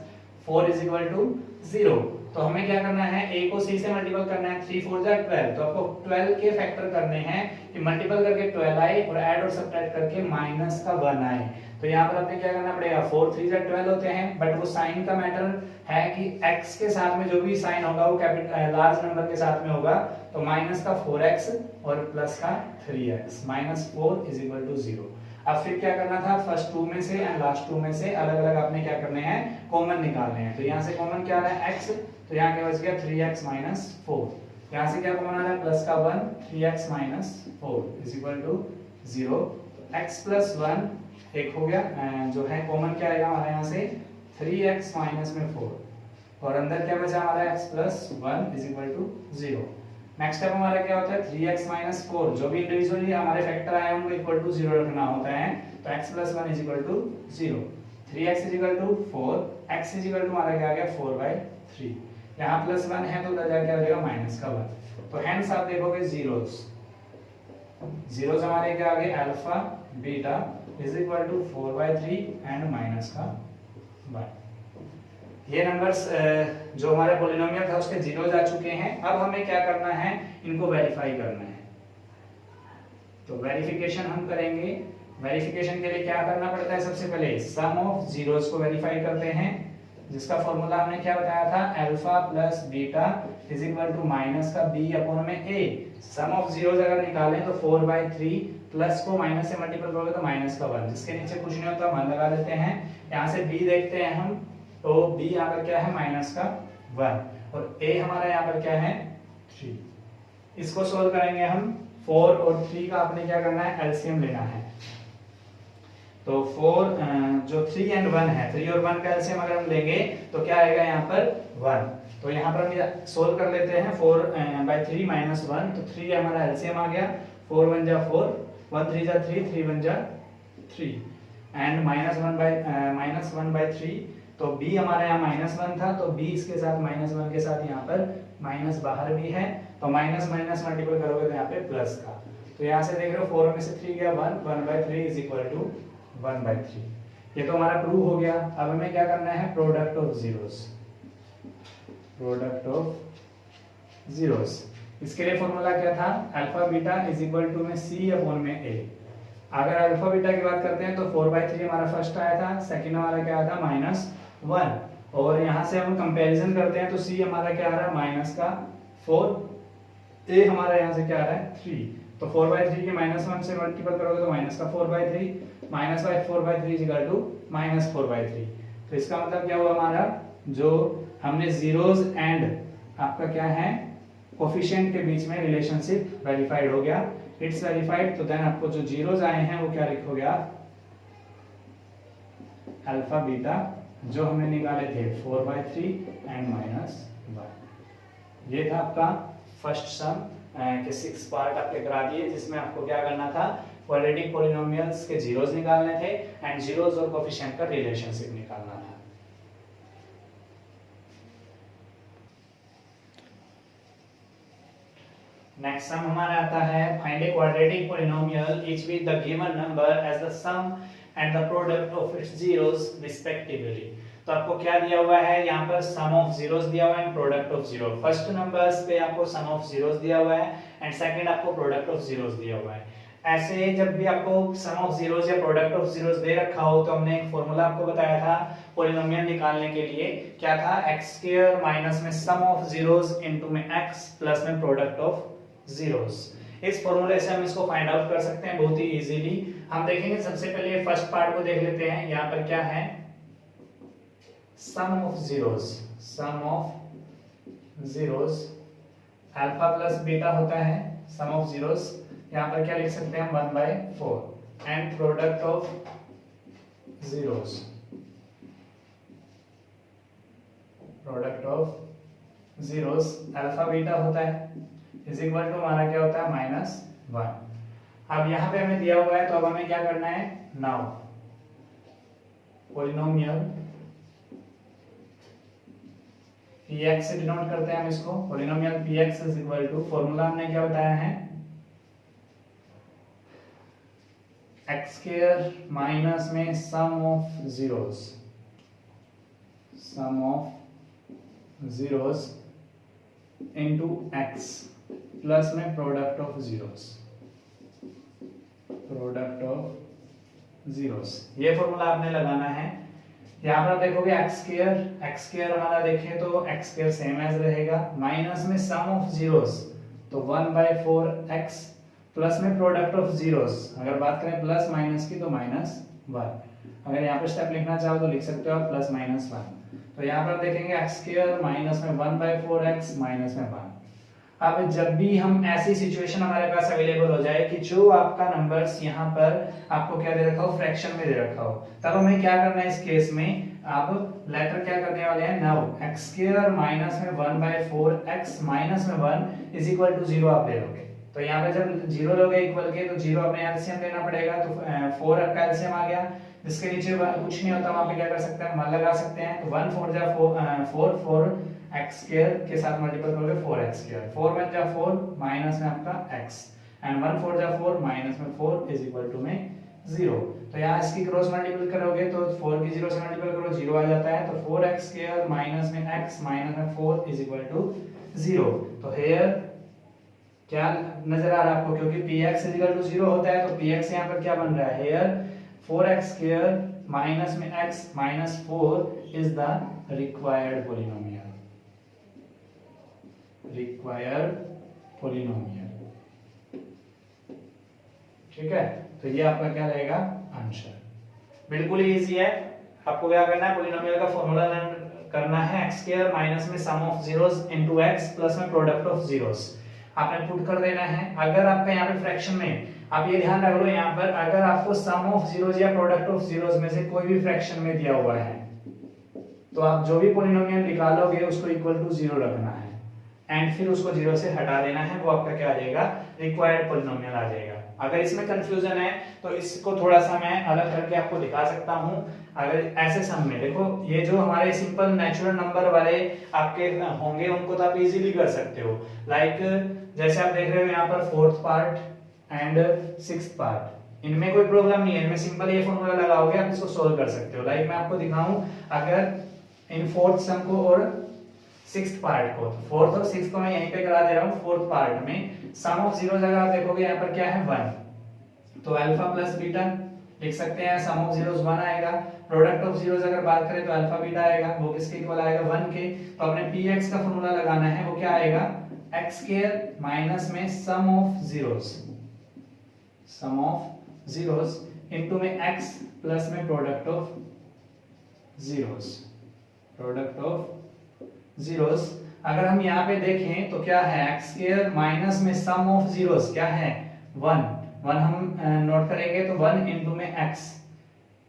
4 is equal to 0। तो हमें क्या करना है, a को c से मल्टीपल करना है, 3 4 जा 12। तो आपको 12 के फैक्टर करने हैं कि मल्टीपल करके 12 आए और ऐड और सब्ट्रैक्ट करके माइनस का 1 आए। तो यहाँ पर आपने क्या करना पड़ेगा, 4 3 जा 12 होते हैं, बट वो साइन का मैटर है कि x के साथ में जो भी साइन होगा वो कैपिटल लार्ज नंबर के साथ में होगा। तो माइनस का 4x और प्लस का 3x, minus 4 is equal to 0। अब फिर क्या करना था, फर्स्ट 2 में से एंड लास्ट 2 में से अलग अलग आपने क्या करने हैं, कॉमन निकालने हैं। तो यहाँ से कॉमन क्या आ रहा है, x, तो यहाँ क्या बच गया 3x माइनस 4। यहाँ से क्या कॉमन आ रहा है, प्लस का 1, 3x minus 4 is equal to 0। तो x प्लस 1 एक हो गया, जो है कॉमन क्या आएगा हमारे यहाँ से 3x माइनस में 4, और अंदर क्या बचा हमारा x plus 1 is equal to 0। Next step हमारा क्या होता है, 3x माइनस 4, जो भी इंडिविजुअली हमारे फैक्टर आए उनको इक्वल टू 0 रखना होता है। तो x plus 1 is equal to 0, 3x is equal to 4, x is equal to हमारा क्या आ गया 4/3। यहाँ +1 है तो उधर जाके आ जाएगा -1, तो हेंस आप देखोगे जीरोस हमारे क्या आ गए, alpha beta is equal to 4/3 and -1। ये नंबर्स जो हमारा पॉलिनोमियल था उसके जीरोस आ चुके हैं। अब हमें क्या करना है, इनको वेरीफाई करना है। तो वेरिफिकेशन हम करेंगे। वेरिफिकेशन के लिए क्या करना पड़ता है, सबसे पहले सम ऑफ जीरोस को वेरीफाई करते हैं, जिसका फॉर्मूला हमने क्या बताया था, alpha plus beta is equal to minus का बी अपॉन में ए। सम ऑफ जीरोस अगर निकालें तो 4/3 प्लस को माइनस से मल्टीपल करोगे तो -1, जिसके नीचे कुछ नहीं होता 1 लगा देते हैं। यहाँ से b देखते हैं हम, तो b यहाँ पर क्या है -1 और a हमारा यहाँ पर क्या है 3। इसको सोल्व करेंगे हम। 4 और 3 का आपने क्या करना है, एलसीएम लेना है। तो 4 जो 3 एंड 1 है, 3 और 1 का एलसीएम अगर हम लेंगे तो क्या आएगा यहाँ पर 1। तो यहाँ पर हम सोल्व कर लेते हैं। 4/3 -1, तो 3 हमारा एलसीएम आ गया। 4 1 जा 4, 1 3 जा 3, 3 1 जा 3 एंड -1/3। तो b हमारा यहाँ -1 था, तो b इसके साथ -1 के साथ यहाँ पर माइनस बाहर भी है, तो माइनस माइनस मल्टीपल करोगे तो यहाँ पे प्लस का। तो यहाँ से देख रहे हो 4 में से 3 गया 1, 1/3 इज इक्वल टू 1/3। ये तो हमारा प्रूव हो गया। अब हमें क्या करना है, product of zeros. Product of zeros, इसके लिए फॉर्मूला क्या था, alpha beta is equal to में c अपॉन में a। अगर अल्फा बीटा की बात करते हैं तो 4/3 हमारा फर्स्ट आया था, सेकंड हमारा क्या आया था -1, और यहाँ से हम कंपैरिजन करते हैं तो c हमारा क्या आ रहा है -4, a हमारा यहाँ से क्या आ रहा है 3। तो 4/3 के -1 से मल्टीपल करोगे तो -4/3, -4/3 इज इक्वल टू -4/3। तो इसका मतलब क्या हुआ, हमारा जो हमने जीरोस एंड आपका क्या है कोफिशिएंट के बीच में रिलेशनशिप वेरीफाइड हो गया। It's verified. तो देन आपको जो जीरोस आए हैं वो क्या लिखोगे आप, अल्फा बीटा जो हमने निकाले थे 4/3 एंड -1। ये था आपका फर्स्ट सम के 6 पार्ट आपके करा दिए, जिसमें आपको क्या करना था, क्वाड्रेटिक पॉलिनोमियल्स के जीरोस निकालने थे एंड जीरोस और कोफिशिएंट का रिलेशनशिप निकालना था। नेक्स्ट सम हमारा आता है, find a quadratic polynomial each with the given number as the sum and the product of its zeros respectively. तो आपको क्या दिया हुआ है, यहाँ पर सम ऑफ जीरोस दिया हुआ है and product of zero. First numbers पे आपको सम ऑफ जीरोस दिया हुआ है एंड सेकंड आपको प्रोडक्ट ऑफ जीरोस दिया हुआ है। ऐसे जब भी आपको सम ऑफ जीरोस या प्रोडक्ट ऑफ जीरोस दे रखा हो तो हमने एक फॉर्मूला आपको बताया था पॉलिनोमियल निकालने के लिए, क्या था, x² माइनस में सम ऑफ जीरोस इनटू में x प्लस में प्रोडक्ट ऑफ जीरोस। इस फॉर्मूले से हम इसको फाइंड आउट कर सकते हैं बहुत ही इजीली। हम देखेंगे सबसे पहले फर्स्ट पार्ट को देख लेते हैं। यहाँ पर क्या है, sum of zeros. Sum of zeros alpha plus beta होता है सम ऑफ जीरोस। यहाँ पर क्या लिख सकते हैं हम 1/4 and product of zeros. Product of zeros alpha beta होता है इज इक्वल टू हमारा क्या होता है -1। अब यहाँ पे हमें दिया हुआ है तो अब हमें क्या करना है, नाउ पॉलिनोमियल px से डिनोट करते हैं हम इसको। Polynomial px is equal to, formula हमने क्या बताया है, x² माइनस में sum of zeros. Sum of zeros into x plus में product of zeros. Product of zeros, ये फॉर्मूला आपने लगाना है। यहाँ पर देखोगे x² हमारा देखें तो x² सेम एज रहेगा, माइनस में सम ऑफ जीरोस तो 1/4x प्लस में प्रोडक्ट ऑफ जीरोस। अगर बात करें प्लस माइनस की तो -1। अगर यहाँ पे स्टेप लिखना चाहो तो लिख सकते हो प्लस -1। तो यहाँ पर देखेंगे x² माइनस में 1/4x माइनस में 1। अब जब भी हम ऐसी सिचुएशन हमारे पास अवेलेबल हो जाए कि जो आपका नंबर्स यहाँ पर आपको क्या दे रखा हो, फ्रैक्शन में दे रखा हो, तब हमें क्या करना है इस केस में, अब लेटर क्या करने वाले हैं, नाउ x² माइनस में 1/4x माइनस में 1 इज इक्वल टू 0 आप ले लोगे। तो यहाँ पे जब 0 लोगे इक्वल के तो 0 अपने एलसीएम लेना पड़ेगा, तो 4 का एलसीएम आ गया, जिसके नीचे कुछ नहीं होता वहां पे क्या कर सकते हैं, 1 लगा सकते हैं। तो 1 4 जा 4 4 एक्स स्क्वायर के साथ मल्टीपल करोगे 4x स्क्वायर, 4 वन जा 4 माइनस में आपका x एंड 1 4 जा 4 माइनस में 4 इज इक्वल टू में 0। तो यहाँ इसकी क्रॉस मल्टीपल करोगे तो 4 की 0 से मल्टीपल करो 0 आ जाता है, तो 4x स्क्वायर माइनस में x माइनस में 4 इज इक्वल टू 0। तो हेयर क्या नजर आ रहा है आपको, क्योंकि px इज इक्वल टू 0 होता है तो px यहाँ पर क्या बन रहा है, हेयर 4x स्क्वायर माइनस में x minus 4 is the required polynomial, required polynomial. ठीक है, तो ये आपका क्या रहेगा आंसर। बिल्कुल इजी है, आपको क्या करना है, पोलिनोमियल का फॉर्मूला करना है x स्क्वायर माइनस में sum of zeros into x plus में प्रोडक्ट ऑफ जीरोस, आपने पुट कर देना है। अगर आपका यहाँ पे फ्रैक्शन में, आप ये ध्यान रख लो यहाँ पर, अगर आपको सम ऑफ जीरोस या प्रोडक्ट ऑफ जीरोस में से कोई भी फ्रैक्शन में दिया हुआ है तो आप जो भी पोलिनोमियल निकालोगे उसको इक्वल टू 0 रखना है एंड फिर उसको 0 से हटा देना है, वो आपका क्या आ जाएगा, रिक्वायर्ड पोलिनोमियल आ जाएगा। अगर इसमें कंफ्यूजन है तो इसको थोड़ा सा मैं अलग करके आपको दिखा सकता हूं। अगर ऐसे सम में देखो, ये जो हमारे सिंपल नेचुरल नंबर वाले आपके होंगे उनको तो आप इजीली कर सकते हो, लाइक जैसे आप देख रहे हो यहाँ पर fourth part and sixth part, इनमें कोई प्रॉब्लम नहीं है, इनमें सिंपल ये फॉर्मूला लगाओगे आप इसको सोल्व कर सकते हो। लाइक मैं आपको दिखाऊं, अगर इन फोर्थ सम को और सिक्स्थ पार्ट को, फोर्थ और सिक्स्थ को मैं यहीं पे करा दे रहा हूं। फोर्थ पार्ट में सम ऑफ जीरोस अगर आप देखोगे यहाँ पर क्या है 1, तो अल्फा प्लस बीटा लिख सकते हैं, सम ऑफ जीरोस 1 आएगा। प्रोडक्ट ऑफ जीरोस अगर बात करें तो अल्फा बीटा आएगा, वो किसके इक्वल आएगा 1 के, तो अपने px का फॉर्मूला लगाना है, वो क्या आएगा x स्क्वायर माइनस में sum of zeros, sum of zeros into में x प्लस में product of zeros, product of zeros. अगर हम यहाँ पे देखें तो क्या है, x स्क्वायर माइनस में सम ऑफ जीरोस क्या है 1 हम नोट करेंगे तो 1 इनटू में x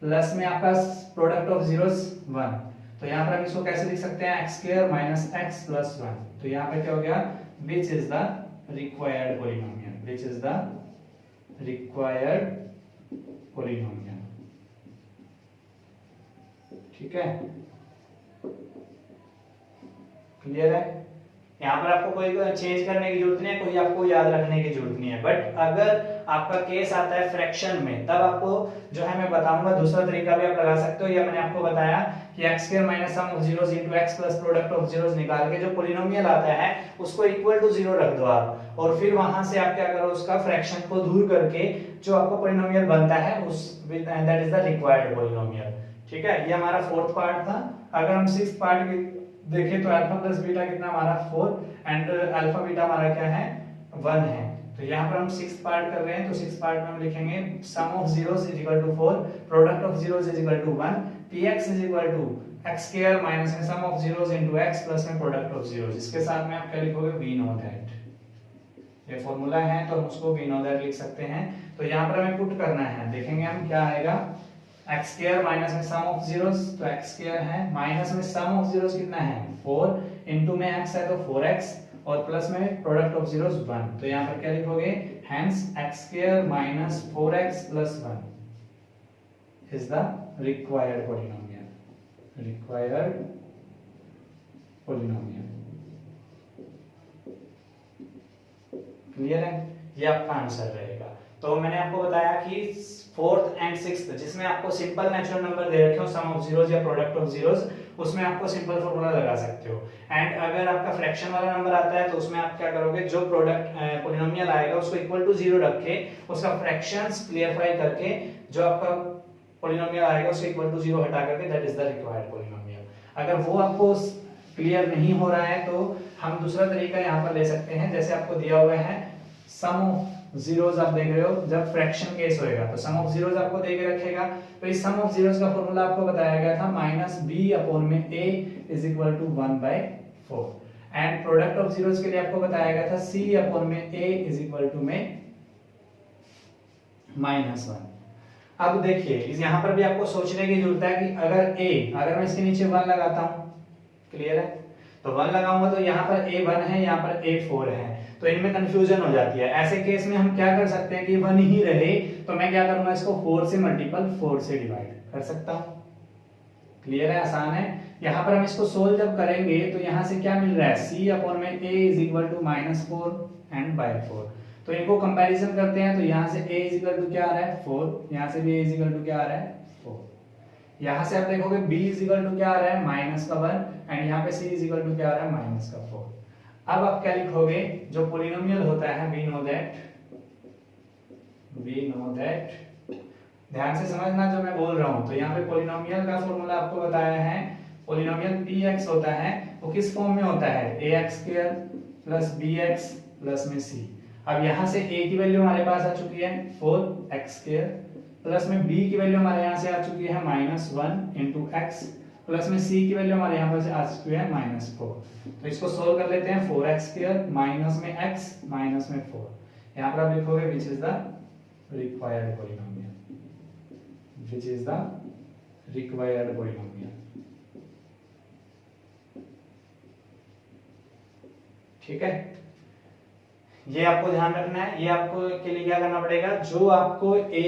प्लस में आपका प्रोडक्ट ऑफ जीरोस 1, तो यहाँ पर हम इसको कैसे लिख सकते हैं, x square minus x plus 1, तो यहाँ पे क्या हो गया, which is the required polynomial, which is the required polynomial। ठीक है, क्लियर है। यहाँ पर आपको कोई चेंज करने की जरूरत नहीं है, कोई आपको याद रखने की जरूरत नहीं है। बट अगर आपका केस आता है फ्रैक्शन में, तब आपको जो है मैं बताऊंगा दूसरा तरीका भी आप लगा सकते हो। या मैंने आपको बताया कि x square minus sum of zeros into x plus product of zeros निकाल के जो पोलिनोमियल आता है उसको इक्वल टू 0 रख दो आप, और फिर वहां से आप क्या करो, उसका फ्रैक्शन को दूर करके जो आपको पोलिनोमियल बनता है उस that is the required polynomial. ठीक है, ये हमारा फोर्थ पार्ट था। अगर हम सिक्स्थ पार्ट देखें तो अल्फा प्लस बीटा कितना हमारा 4 एंड अल्फा बीटा हमारा क्या है 1 है। तो यहाँ पर हम सिक्स्थ पार्ट कर रहे हैं, तो सिक्स्थ पार्ट में हम लिखेंगे sum of zeros is equal to 4, product of zeros is equal to 1, px is equal to x square minus में sum of zeros into x plus में प्रोडक्ट ऑफ जीरोस। इसके साथ में आप क्या लिखोगे, वी नो दैट, ये formula है तो हम उसको वी नो दैट लिख सकते हैं। तो यहाँ पर हमें पुट करना है, देखेंगे हम क्या आएगा, x स्क्वायर माइनस में सम ऑफ जीरोस, तो x स्क्वायर है माइनस में सम ऑफ जीरोस कितना है 4 इनटू में x है तो 4x और प्लस में प्रोडक्ट ऑफ जीरोस 1, तो यहाँ पर क्या लिखोगे, hence x square minus 4x plus 1 is the required polynomial, required polynomial. Clear है, ये आपका आंसर रहेगा। तो मैंने आपको बताया कि फोर्थ एंड सिक्स्थ जिसमें आपको सिंपल नेचुरल नंबर दे रखे हो, सम ऑफ जीरोस या प्रोडक्ट ऑफ जीरोस, उसमें आपको सिंपल फॉर्मूला लगा सकते हो। एंड अगर आपका फ्रैक्शन वाला नंबर आता है तो उसमें आप क्या करोगे, जो प्रोडक्ट पोलिनोमियल आएगा उसको इक्वल टू 0 रख के उसका फ्रैक्शंस क्लियरफाई करके जो आपका पोलिनोमियल आएगा उसको इक्वल टू 0 हटा करके that is the required polynomial. अगर वो आपको क्लियर नहीं हो रहा है तो हम दूसरा तरीका यहाँ पर ले सकते हैं, जैसे आपको दिया हुआ है सम ऑफ जीरोस, आप देख रहे हो जब फ्रैक्शन केस होएगा तो सम ऑफ जीरोस आपको दे के रखेगा, तो इस सम ऑफ जीरोस का फॉर्मूला आपको बताया गया था माइनस बी अपॉन में a is equal to 1/4 and product of zeros के लिए आपको बताया गया था c अपॉन में a इज इक्वल टू में -1। अब देखिए इस यहाँ पर भी आपको सोचने की जरूरत है कि अगर मैं इसके नीचे 1 लगाता हूं, क्लियर है, तो 1 लगाऊंगा तो यहाँ पर a 1 है, यहाँ पर a 4 है, तो इनमें कंफ्यूजन हो जाती है। ऐसे केस में हम क्या कर सकते हैं कि 1 ही रहे, तो मैं क्या करूंगा, इसको 4 से मल्टीपल 4 से डिवाइड कर सकता हूं, क्लियर है, आसान है। यहाँ पर हम इसको सोल्व जब करेंगे तो यहाँ से क्या मिल रहा है, c अपॉन में a is equal to -4 and by 4। तो इनको कंपैरिजन करते हैं, तो यहाँ से a इज इक्वल टू क्या आ रहा है 4, यहाँ से भी a इज इक्वल टू क्या आ रहा है 4। यहाँ से आप देखोगे b इज इक्वल टू क्या आ रहा है -1 एंड यहाँ पे c इज इक्वल टू क्या आ रहा है -4। अब आप क्या लिखोगे, जो पोलिनोमियल होता है वी नो दैट, ध्यान से समझना जो मैं बोल रहा हूं। तो यहाँ पे पोलिनोमियल का फॉर्मूला आपको बताया है, पोलिनोमियल px होता है वो किस फॉर्म में होता है, ax² प्लस bx प्लस में c। अब यहाँ से a की वैल्यू हमारे पास आ चुकी है 4x² प्लस में b की वैल्यू हमारे यहाँ से आ चुकी है -1 इंटू x प्लस में c की वैल्यू हमारे यहाँ पर से आ चुकी है -4। तो इसको सोल्व कर लेते हैं, 4x² माइनस में x माइनस में 4। यहाँ पर आप लिखोगे which is the required polynomial, which is the required polynomial। ठीक है, ये आपको ध्यान रखना है। ये आपको के लिए क्या करना पड़ेगा, जो आपको a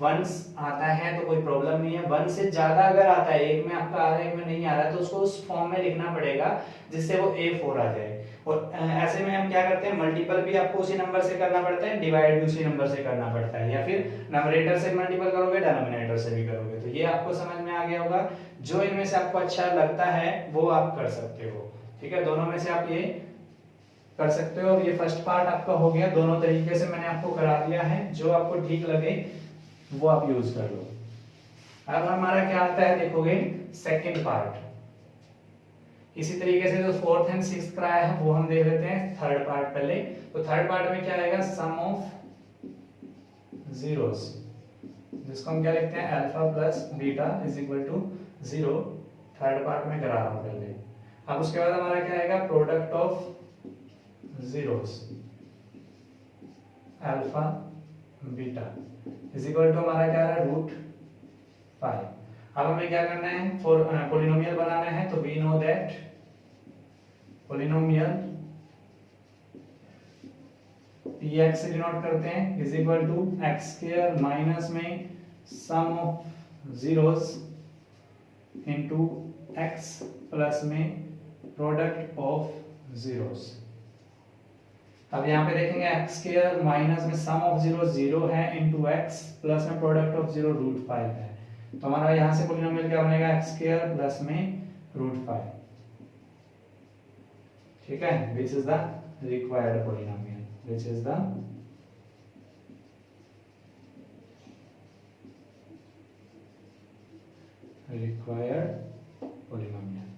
1 आता है तो कोई प्रॉब्लम नहीं है, 1 से ज्यादा अगर आता है, एक में आपका आ रहा है एक में नहीं आ रहा है, तो उसको उस फॉर्म में लिखना पड़ेगा जिससे वो a4 आ जाए। और ऐसे में हम क्या करते हैं, मल्टीपल भी आपको उसी नंबर से करना पड़ता है, डिवाइड भी उसी नंबर से करना पड़ता है, या फिर नंबरेटर से मल्टीपल करोगे डिनोमिनेटर से भी करोगे। तो ये आपको समझ में आ गया होगा। जो इनमें से आपको अच्छा लगता है वो आप कर सकते हो, ठीक है, दोनों में से आप ये कर सकते हो। और ये फर्स्ट पार्ट आपका हो गया, दोनों तरीके से मैंने आपको करा दिया है, जो आपको ठीक लगे वो आप यूज कर लो। अब हमारा क्या आता है, देखोगे सेकंड पार्ट। इसी तरीके से जो फोर्थ एंड सिक्स्थ कराया है वो हम देख लेते हैं थर्ड पार्ट पहले। तो थर्ड पार्ट में क्या आएगा, सम ऑफ जीरोस, जिसको हम क्या लिखते हैं alpha plus beta is equal to 0। Third part में करा रहा हूं पहले। अब उसके बाद हमारा क्या आएगा, product of zeros alpha beta is equal to हमारा क्या है √5। अब हमें क्या करना है, पोलिनोमियल बनाना है। तो we know that polynomial px से डिनोट करते हैं is equal to x² minus में sum of zeros into x plus में प्रोडक्ट ऑफ जीरोस। अब यहाँ पे देखेंगे x² माइनस में सम ऑफ जीरो 0 है इंटू x प्लस में प्रोडक्ट ऑफ 0 √5 है। तो हमारा यहाँ से पोलिनोमियल क्या बनेगा, x² प्लस में √5। ठीक है, which is the required polynomial, which is the required polynomial.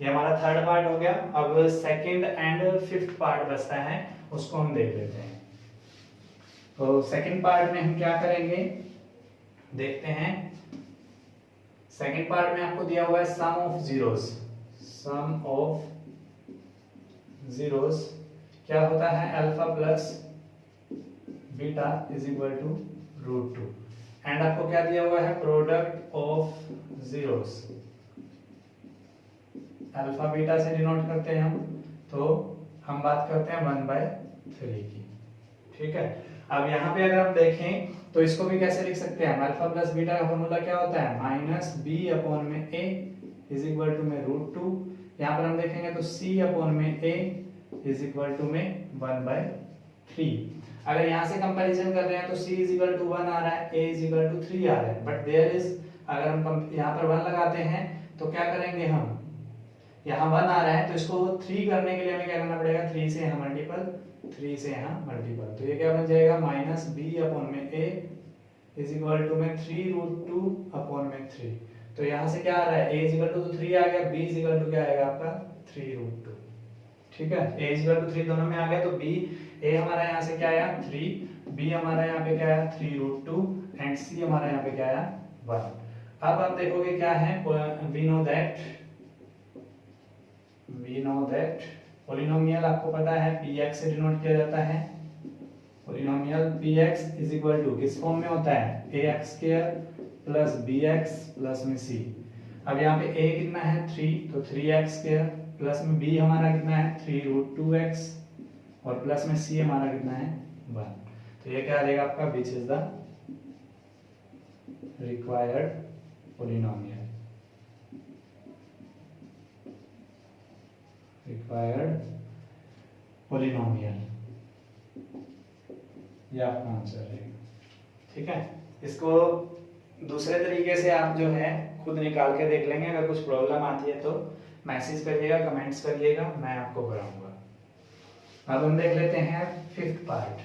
ये हमारा थर्ड पार्ट हो गया। अब सेकंड एंड फिफ्थ पार्ट बचता है, उसको हम देख लेते हैं। तो सेकंड पार्ट में हम क्या करेंगे, देखते हैं। सेकंड पार्ट में आपको दिया हुआ है sum of zeros. Sum of zeros क्या होता है, alpha plus beta is equal to √2। And आपको क्या दिया हुआ है, product of zeros. Alpha beta से डिनोट करते हैं हम, तो हम बात करते हैं 1/3 की। ठीक है, अब यहाँ पे अगर हम देखें तो इसको भी कैसे लिख सकते हैं, अल्फा प्लस बीटा का फॉर्मूला क्या होता है, -b अपॉन में a इज इक्वल टू में √2। यहाँ पर हम देखेंगे तो c अपॉन में a इज इक्वल टू में 1/3। अगर यहाँ से कंपैरिजन कर रहे हैं तो c इज इक्वल टू 1 आ रहा है, a इज इक्वल टू 3 आ रहा है, बट देयर इज, अगर हम यहाँ पर 1 लगाते हैं तो क्या करेंगे हम, यहाँ 1 आ रहा है तो इसको 3 करने के लिए हमें क्या करना पड़ेगा, 3 से यहाँ मल्टीपल, 3 से यहाँ मल्टीपल। तो ये क्या बन जाएगा, -b अपॉन में a इज इक्वल टू में 3√2 अपॉन में 3। तो यहाँ से क्या आ रहा है, a इज इक्वल टू 3 आ गया, b इज इक्वल टू क्या आएगा आपका 3√2। ठीक है, a इज इक्वल टू 3 दोनों में आ गया, तो b a हमारा यहाँ से क्या आया 3, b हमारा यहाँ पे क्या आया 3√2 एंड c हमारा यहाँ पे क्या आया 1। अब आप देखोगे क्या है, वी नो दैट पोलिनोमियल आपको पता है px से डिनोट किया जाता है। Polynomial px is equal to किस फॉर्म में होता है, ax² प्लस bx प्लस में c। अब यहाँ पे a कितना है 3, तो 3x² प्लस में b हमारा कितना है 3√2x और प्लस में c हमारा कितना है 1। तो ये क्या आ जाएगा आपका, which is the required polynomial. Required polynomial, ये आपका आंसर रहेगा। ठीक है, इसको दूसरे तरीके से आप जो है खुद निकाल के देख लेंगे। अगर कुछ प्रॉब्लम आती है तो मैसेज करिएगा, कमेंट्स करिएगा, मैं आपको कराऊंगा। अब हम देख लेते हैं फिफ्थ पार्ट।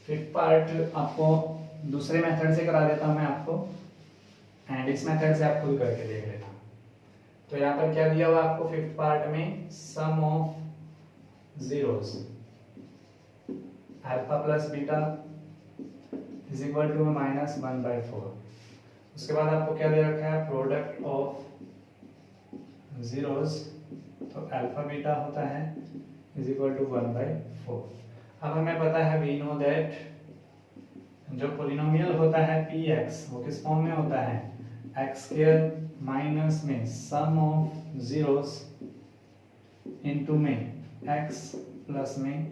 फिफ्थ पार्ट आपको दूसरे मेथड से करा देता हूं मैं आपको, एंड इस मेथड से आप खुद करके देख लेना। तो यहाँ पर क्या दिया हुआ आपको फिफ्थ पार्ट में, sum of zeros alpha plus beta is equal to -1/4। उसके बाद आपको क्या दे रखा है, प्रोडक्ट ऑफ जीरोस, तो अल्फा बीटा होता है इज इक्वल टू 1/4। अब हमें पता है, वी नो दैट जो पोलिनोमियल होता है px वो किस फॉर्म में होता है, एक्स स्क्वायर माइनस में सम ऑफ जीरोस इनटू में x प्लस में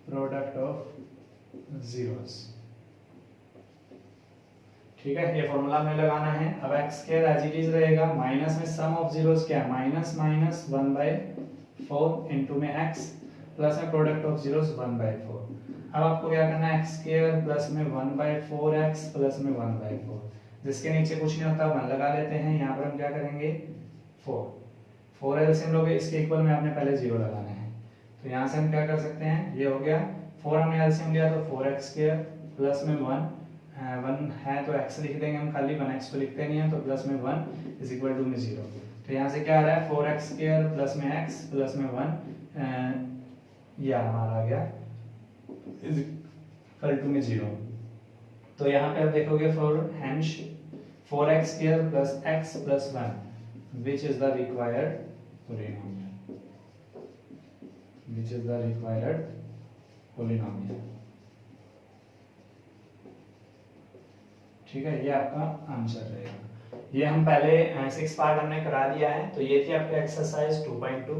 प्रोडक्ट ऑफ जीरोस। ठीक है, ये फॉर्मूला में लगाना है। अब x square as it is रहेगा, माइनस में सम ऑफ जीरोस क्या है, माइनस माइनस 1/4 इनटू में x प्लस में प्रोडक्ट ऑफ जीरोस 1/4। अब आपको क्या करना है, एक्स स्क्वायर प्लस में 1/4x प्लस में 1/4, जिसके नीचे कुछ नहीं होता 1 लगा लेते हैं। यहाँ पर हम क्या करेंगे, 4 एलसीएम लोगे, इसके इक्वल में आपने पहले 0 लगाना है। तो यहाँ से हम क्या कर सकते हैं, ये हो गया 4, हमने एलसीएम लिया तो 4x² प्लस में 1 है तो x लिख देंगे हम, खाली 1x तो लिखते नहीं है, तो प्लस में 1 इज इक्वल टू में 0। तो यहाँ से क्या आ रहा है, 4x² प्लस में x प्लस में 1, यह हमारा आ गया इज इक्वल टू में 0। तो यहाँ पे आप देखोगे, hence 4x² plus x plus 1 which is the required polynomial, which is the required polynomial. ठीक है, ये आपका आंसर रहेगा। ये हम पहले 6 पार्ट हमने करा दिया है। तो ये थी आपका एक्सरसाइज 2.2।